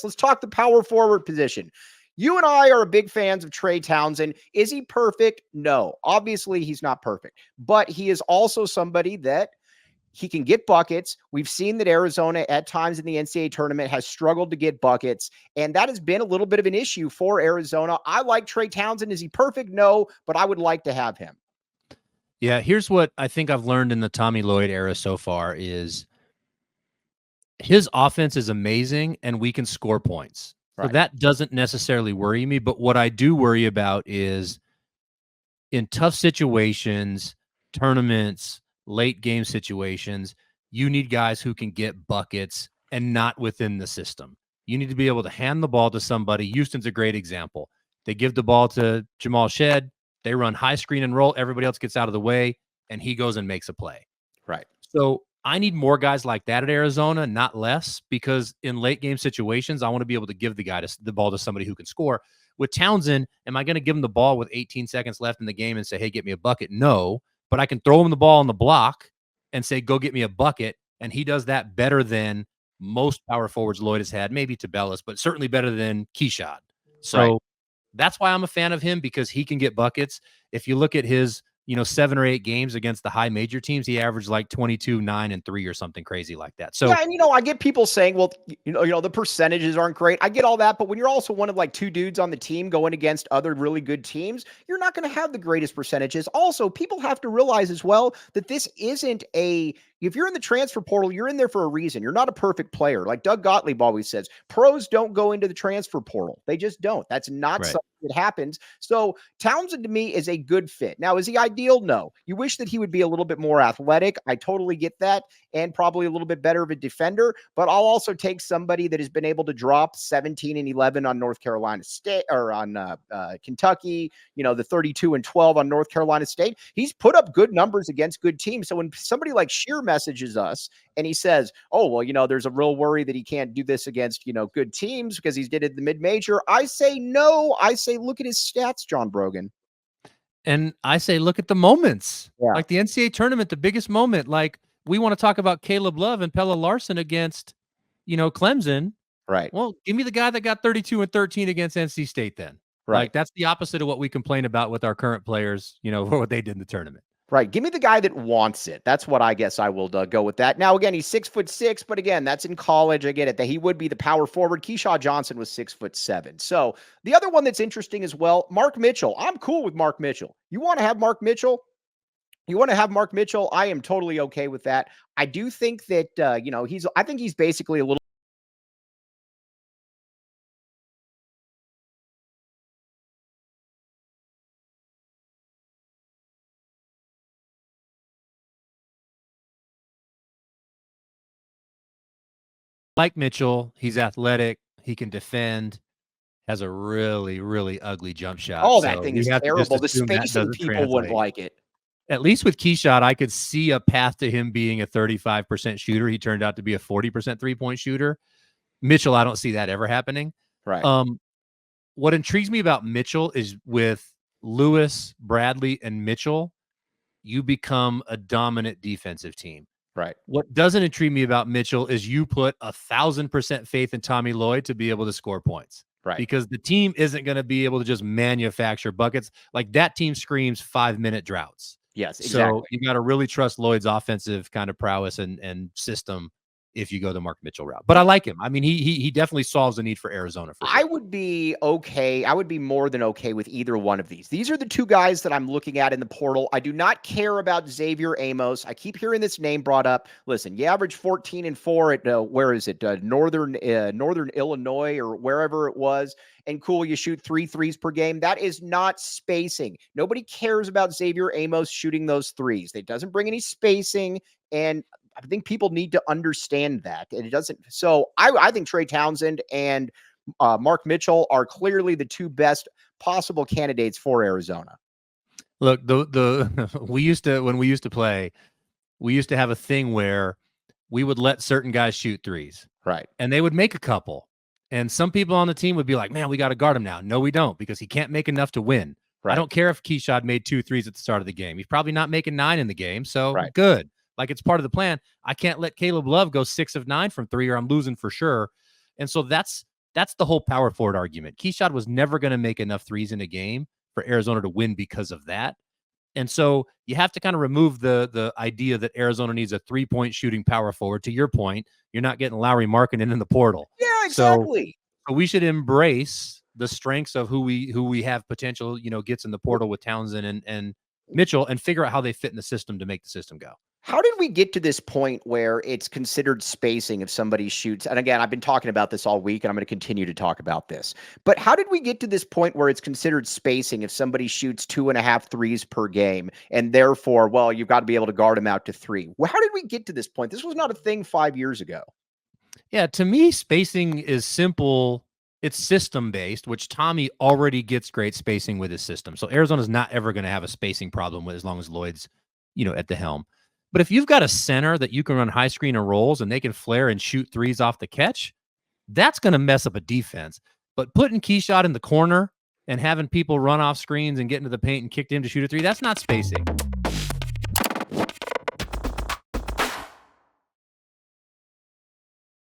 Let's talk the power forward position. You and I are big fans of Trey Townsend. Is he perfect? No. Obviously, he's not perfect. But he is also somebody that he can get buckets. We've seen that Arizona at times in the NCAA tournament has struggled to get buckets, and that has been a little bit of an issue for Arizona. I like Trey Townsend. Is he perfect? No, but I would like to have him. Yeah, here's what I think I've learned in the Tommy Lloyd era so far is his offense is amazing and we can score points. So that doesn't necessarily worry me. But what I do worry about is in tough situations, tournaments, late game situations, you need guys who can get buckets and not within the system. You need to be able to hand the ball to somebody. Houston's a great example. They give the ball to Jamal Shed. They run high screen and roll. Everybody else gets out of the way, and he goes and makes a play. Right. So I need more guys like that at Arizona, not less, because in late game situations, I want to be able to give the ball to somebody who can score. With Townsend, am I going to give him the ball with 18 seconds left in the game and say, hey, get me a bucket? No, but I can throw him the ball on the block and say, go get me a bucket. And he does that better than most power forwards Lloyd has had, maybe Tabellis, but certainly better than Keshad. So that's why I'm a fan of him, because he can get buckets. If you look at his 7 or 8 games against the high major teams, he averaged like 22, 9, and 3 or something crazy like that. So yeah, and I get people saying, well, the percentages aren't great. I get all that, but when you're also one of like 2 dudes on the team going against other really good teams, you're not going to have the greatest percentages. Also, people have to realize as well that this isn't if you're in the transfer portal, you're in there for a reason. You're not a perfect player. Like Doug Gottlieb always says, pros don't go into the transfer portal. They just don't. That's not something that happens. So Townsend to me is a good fit. Now, is he ideal? No. You wish that he would be a little bit more athletic. I totally get that. And probably a little bit better of a defender, but I'll also take somebody that has been able to drop 17 and 11 on North Carolina State or on Kentucky, the 32 and 12 on North Carolina State. He's put up good numbers against good teams. So when somebody like Shear messages us and he says, oh, well, there's a real worry that he can't do this against, good teams because he's did it in the mid-major. I say no. I say, look at his stats, John Brogan. And I say, look at the moments. Yeah. Like the NCAA tournament, the biggest moment, like, we want to talk about Caleb Love and Pella Larson against, Clemson. Right. Well, give me the guy that got 32 and 13 against NC State then. Right. Like, that's the opposite of what we complain about with our current players, for what they did in the tournament. Right. Give me the guy that wants it. That's what I guess I will go with that. Now, again, he's 6'6", but again, that's in college. I get it that he would be the power forward. Keshad Johnson was 6'7". So the other one that's interesting as well, Mark Mitchell. I'm cool with Mark Mitchell. You want to have Mark Mitchell? I am totally okay with that. I do think that, I think he's basically a little like Mitchell. He's athletic. He can defend. Has a really, really ugly jump shot. Oh, that thing is terrible. The spacing people wouldn't like it. At least with Keshad, I could see a path to him being a 35% shooter. He turned out to be a 40% three-point shooter. Mitchell, I don't see that ever happening. Right. What intrigues me about Mitchell is with Lewis, Bradley, and Mitchell, you become a dominant defensive team. Right. What doesn't intrigue me about Mitchell is you put 1,000% faith in Tommy Lloyd to be able to score points. Right. Because the team isn't going to be able to just manufacture buckets. Like that team screams 5-minute droughts. Yes, exactly. So you got to really trust Lloyd's offensive kind of prowess and system if you go the Mark Mitchell route. But I like him. I mean, he definitely solves the need for Arizona. For sure. I would be okay. I would be more than okay with either one of these. These are the 2 guys that I'm looking at in the portal. I do not care about Xavier Amos. I keep hearing this name brought up. Listen, you average 14 and 4 at where is it? Northern Illinois or wherever it was. And cool, you shoot 3 threes per game. That is not spacing. Nobody cares about Xavier Amos shooting those threes. It doesn't bring any spacing. And I think people need to understand that. And it doesn't. So I think Trey Townsend and Mark Mitchell are clearly the 2 best possible candidates for Arizona. Look, when we used to play, we used to have a thing where we would let certain guys shoot threes. Right. And they would make a couple. And some people on the team would be like, man, we got to guard him now. No, we don't, because he can't make enough to win. Right. I don't care if Keshad made 2 threes at the start of the game. He's probably not making 9 in the game. So good. Like, it's part of the plan. I can't let Caleb Love go 6 of 9 from 3 or I'm losing for sure. And so that's That's the whole power forward argument. Keshad was never going to make enough threes in a game for Arizona to win because of that. And so you have to kind of remove the idea that Arizona needs a 3-point shooting power forward. To your point, you're not getting Lauri Markkanen in the portal. Yeah, exactly. So we should embrace the strengths of who we have potential, gets in the portal with Townsend and Mitchell, and figure out how they fit in the system to make the system go. How did we get to this point where it's considered spacing if somebody shoots? And again, I've been talking about this all week, and I'm going to continue to talk about this. But how did we get to this point where it's considered spacing if somebody shoots 2.5 threes per game, and therefore, well, you've got to be able to guard them out to 3? Well, how did we get to this point? This was not a thing 5 years ago. Yeah, to me, spacing is simple. It's system-based, which Tommy already gets great spacing with his system. So Arizona's not ever going to have a spacing problem with as long as Lloyd's, at the helm. But if you've got a center that you can run high screen and rolls and they can flare and shoot threes off the catch, that's going to mess up a defense. But putting Keshad in the corner and having people run off screens and get into the paint and kick him to shoot a 3, that's not spacing.